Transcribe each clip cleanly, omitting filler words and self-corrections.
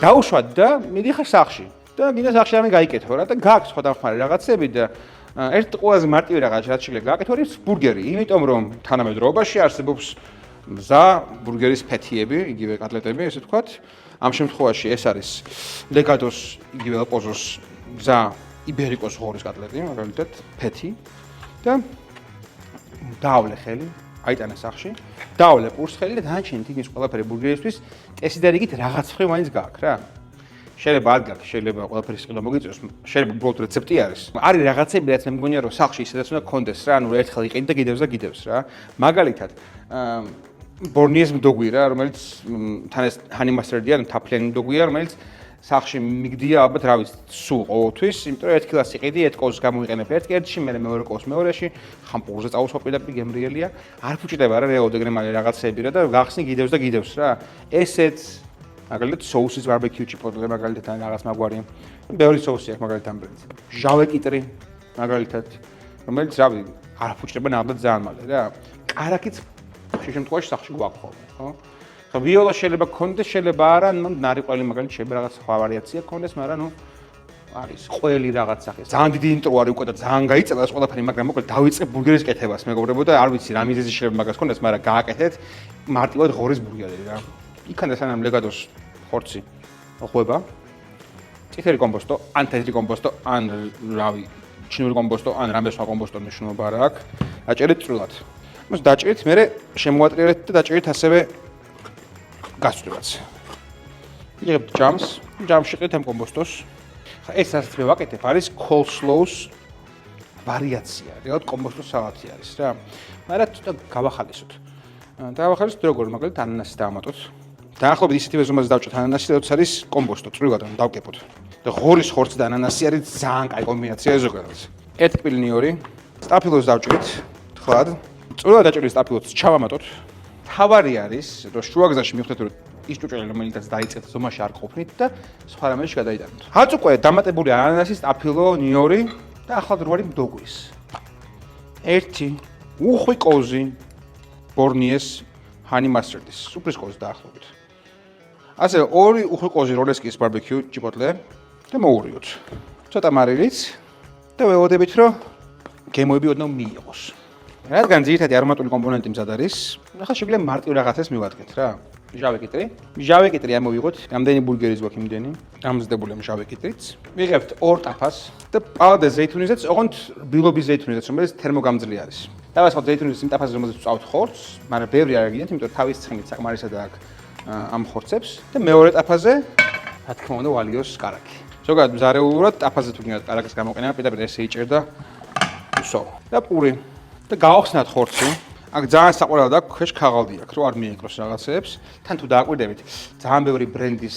დაუშვათ და მიდიხარ სახლში. და გინდა სახლში რამე გაიკეთო რა და გაქვს სხვადასხვა რაღაცები და ერთ ყველაზე მარტივი რაღაც რაც შეიძლება გააკეთო არის ბურგერი, იმიტომ რომ თანამედროვეობაში არსებობს მზა ბურგერის ფეთიები, იგივე კოტლეტები, ესე ვთქვათ. ამ შემთხვევაში ეს არის ლეგადოს, იგივე ელპოზოს მზა იბერიკოს ღორის კოტლეტი, მაგალითად, ფეთი და დაავლე ხელი, აიტანა სახლში, დაავლე პურს ხელი და დანარჩენი თითქმის ყველაფერი ბურგერისთვის წესი და რიგით რაღაც ხრი მაინც გაქვს რა. შეიძლება არ გაქვს, შეიძლება ყველაფერი სიყიდვა მოგიწევს, შეიძლება უბრალოდ რეცეპტი არის. არის რაღაცები, რაც მე მგონია რომ სახლში ისედაც უნდა გქონდეს რა, ანუ ერთხელ იყიდ და გიდევს რა. მაგალითად, ბორნიეს მდოგვირა, რომელიც თან ეს ჰანიმასტერდია, თაფლიანი მდოგვია, რომელიც სახლში მიგდია ალბათ რა ვიცი, სულ ყოველთვის, იმიტომ რომ ერთ კილას იყიდი, ერთ კოვს გამოიყენებ ერთ-ერთში, მეორე კოვს მეორეში, ხამპურზე წავუსვა პირდაპირ გემრიელია. არ ფუჭდება რა რეალოდ ეგრე მალე რაღაცები რა და გახსნი გიდევს რა. ესეც მაგალითად соуსის ბარბეკიუ ჩიპოტლე მაგალითად რაღაც მაგვარი. ბევრი соуსი აქვს მაგალითად ამ ბრენდზე. ჟავე კიტრი მაგალითად, რომელიც რავი, არ ფუჭდება ნამდვილად ძალიან მალე რა. კარაკიც შემთხვევაში სახლში გვაქვს ხოლმე, ხო? ხო, ვიოლა შეიძლება გქონდეს, შეიძლება არა, ნუ ნარიყველი მაგალითად შეიძლება რაღაც სხვა ვარიაცია გქონდეს, მაგრამ ნუ არის ყველი რაღაც სახე. ძალიან დიდი ინტრო არის უკვე და ძალიან გაიწელა ეს ყველაფერი, მაგრამ მოკლედ დავიწყე ბურგერის კეთებას, მეგობრებო და არ ვიცი რა მიზეზი შეიძლება მაგას გქონდეს, მაგრამ გააკეთეთ მარტივად ღორის ბურგერი რა. იქამდე სანამ ლეგადოს ხორცი ხვება, წითელი კომბოსტო, ან თეთრი კომბოსტო, ან რავი, ჩინური კომბოსტო, ან რამე სხვა კომბოსტო მნიშვნელობა არ აქვს. დაჭერეთ წვრილად. მას დაჭერით, მერე შემოატრიალეთ და დაჭერით ასევე გასწვრივაც. იღებთ ჯამში ყიდეთ ამ კომბოსტოს. ხა ეს რასაც მე ვაკეთებ არის coleslaw-ს ვარიაცია, რეალურად კომბოსტოს სალათი არის რა. მაგრამ ცოტა გავახალისოთ. დავახალისოთ როგორ მაგალითად ანანასი დავამატოთ. დაახლოებით ისეთივე ზომაზე დავჭოთ ანანასი, როცა არის კომბოსტო, წვრილად რომ დავკეპოთ. და ღორის ხორცი და ანანასი არის ძალიან კაი კომბინაცია ზოგადად. ერთი კბილინი ორი, სტაფილოს დავჭრით, თხლად. წვრილად დაჭერილი სტაფილოს ჩავამატოთ. თავარი არის, რომ შუაგზაში მივხვდეთ, რომ ის ჭუჭელი რომელიცაც დაიწყეთ ზომაში არ ყოფნით და სხვა რამეში გადაიტანოთ. რაც უკვე დამატებული ანანასი, სტაფილო, ნიორი და ახლად რვარი მდოგვის. ერთი უხვი კოზი ბორნიეს ჰანიმასტერდის, სუფრის კოზი დაახლოებით. ასე ორი უხვი კოზი როლესკის ბარბეკიუ ჩიპოტლე და მოურიოთ. ცოტა მარილიც და ველოდებით, რომ გემოები ოდნავ მიიღოს. რადგან ძირითადი არომატული კომპონენტი მზად არის, ახლა შეგვიძლია მარტივ რაღაცას მივადგეთ რა. ჟავე კიტრი ამოვიღოთ, რამდენი ბურგერის გვაქვს იმდენი, გამზადებული ამ ჟავე კიტრიც. ვიღებთ ორ ტაფას და პალადე ზეითუნიზეც, ოღონდ ბილობის ზეითუნიზეც, რომელიც თერმოგამძლე არის. დავასხოთ ზეითუნიზის იმ ტაფაზე, რომელზეც ვწავთ ხორცს, მაგრამ ბევრი არ აგინათ, იმიტომ რომ თავის ცხენით საკმარისად აქვს ამ ხორცებს და მეორე ტაფაზე, რა თქმა უნდა, ვალიოს კარაკი. ზოგადად მზარეულურად ტაფაზე თუ გინდათ კარაკის გამოყენება, პირდაპირ ესე იჭერდა უსო. და პური და გაახსნათ ხორცი. აქ ძალიან საყვარელად აქვს ქვეშ ქაღალდი აქვს, რომ არ მიეკროს რაღაცებს. თან თუ დააკვირდებით, ძალიან ბევრი ბრენდის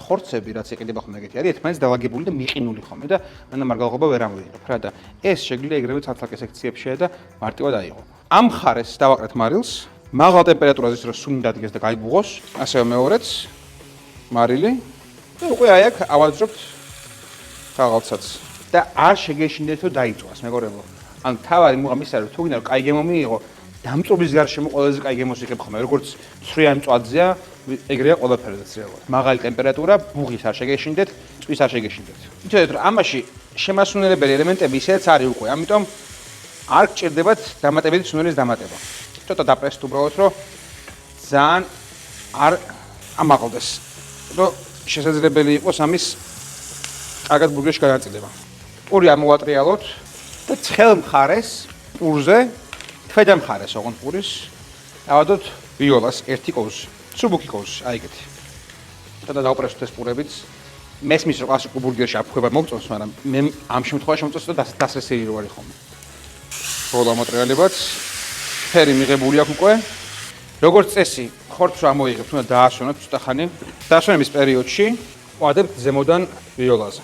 ხორცები, რაც იყიდება ხოლმე ეგეთი არის, ერთმანეთს დალაგებული და მიყინული ხოლმე და მანამ არ გალღობა ვერ ამოვიღებ რა და ეს შეგვიძლია ეგრევე ცალ-ცალკე სექციებში შეედა მარტივად აიღო. ამ ხარეს დავაკრეთ მარილს, მაღალ ტემპერატურაზე რომ სუნი დადგეს და გაიბუღოს, ასევე მეორეც მარილი და უკვე აი აქ ავაძრობთ ქაღალდსაც და არ შეგეშინდეთ რომ დაიწვას, მეგობრებო. ან თავარი მუღამი ის არის, თუ გინდა რომ კაი გემო მიიღო, დამწობის გარშემო ყველაზე კაი გემოს იღებ ხოლმე, როგორც ცხრიან მწვაძეა, ეგრეა ყველაფერზეც რეალურად. მაღალი ტემპერატურა, ბუღის არ შეგეშინდეთ, წვის არ შეგეშინდეთ. იცოდეთ რომ ამაში შემასუნელებელი ელემენტები ისედაც არის უკვე, ამიტომ არ გჭირდებათ დამატებითი სუნელის დამატება. ცოტა დაპრესთ უბრალოდ, რომ ძალიან არ ამაყლდეს. რომ შესაძლებელი იყოს ამის კარგად ბურგერში გადაწილება. პური ამოვატრიალოთ და ცხელ მხარეს პურზე ქვედა მხარეს ოღონდ პურის ავადოთ ვიოლას ერთი კოვს, სუბუქი კოვს, აი ეგეთი. და დავპრესოთ ეს პურებიც. მესმის რომ კლასიკურ ბურგერში აფხვება მოგწონს, მაგრამ მე ამ შემთხვევაში მომწონს და დასრესილი რო არის ხოლმე. ბოლა მოტრიალებაც ფერი მიღებული აქვს უკვე. როგორც წესი, ხორცს ამოიღებთ, უნდა დაასვენოთ ცოტა ხანი. დაასვენების პერიოდში ვადებთ ზემოდან ვიოლაზე.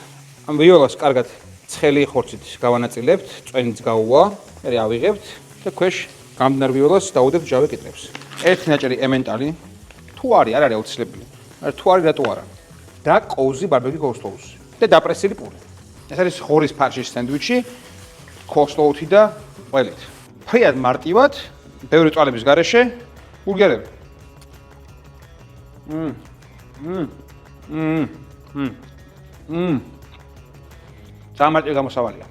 ამ ვიოლას კარგად ცხელი ხორცით გავანაწილებთ, წვენიც გაუვა, მე ავიღებთ და ქვეშ გამდნარ ვიოლას დავუდებთ ჟავე კიტრებს. ერთი ნაჭერი ემენტალი თუ არის, არ არის აუცილებელი. მაგრამ თუ არის, რატო არა? და კოვზი ბარბეკიუ კოუსლოუსი და დაპრესილი პური. ეს არის ღორის ფარშის სენდვიჩი, კოუსლოუთი და ყველით. ფრიად მარტივად, ბევრი წვალების გარეშე ბურგერები. სამარტივი გამოსავალია.